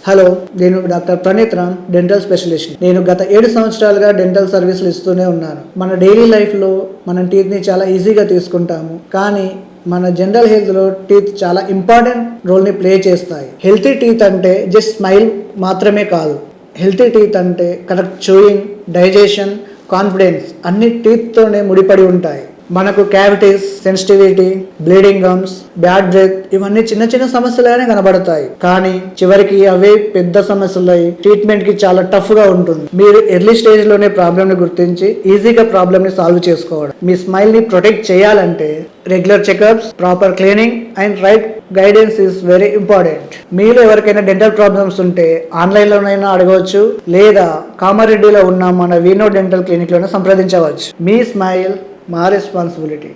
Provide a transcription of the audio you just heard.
Hello, నేను doctor Praneeth Ram, dental specialist. నేను గత 7 సంవత్సరాలుగా డెంటల్ సర్వీసులు ఇస్తూనే ఉన్నాను. మన డైలీ లైఫ్లో మనం టీత్ని చాలా ఈజీగా తీసుకుంటాము, కానీ మన జనరల్ హెల్త్లో టీత్ చాలా ఇంపార్టెంట్ రోల్ని ప్లే చేస్తాయి. హెల్తీ టీత్ అంటే జస్ట్ స్మైల్ మాత్రమే కాదు. హెల్తీ టీత్ అంటే కరెక్ట్ చూయింగ్, డైజెషన్, కాన్ఫిడెన్స్ అన్ని టీత్తోనే ముడిపడి ఉంటాయి. మనకు cavities, sensitivity, bleeding gums, bad breath ఇవన్నీ చిన్న చిన్న సమస్యలుగానే కనబడతాయి, కానీ చివరికి అవే పెద్ద సమస్యలై ట్రీట్మెంట్ కి చాలా టఫ్ గా ఉంటుంది. మీరు ఎర్లీ స్టేజ్ లోనే ప్రాబ్లమ్ ని గుర్తించి ఈజీగా ప్రాబ్లమ్ ని సాల్వ్ చేసుకోవడం. మీ స్మైల్ ని ప్రొటెక్ట్ చేయాలంటే regular checkups, proper cleaning and right guidance is very important. మీలో ఎవరికైనా డెంటల్ ప్రాబ్లమ్స్ ఉంటే ఆన్లైన్లోనైనా అడగవచ్చు, లేదా కామారెడ్డిలో ఉన్న మన వీనో డెంటల్ క్లినిక్ లోనే సంప్రదించవచ్చు. మీ స్మైల్ మా రెస్పాన్సిబిలిటీ.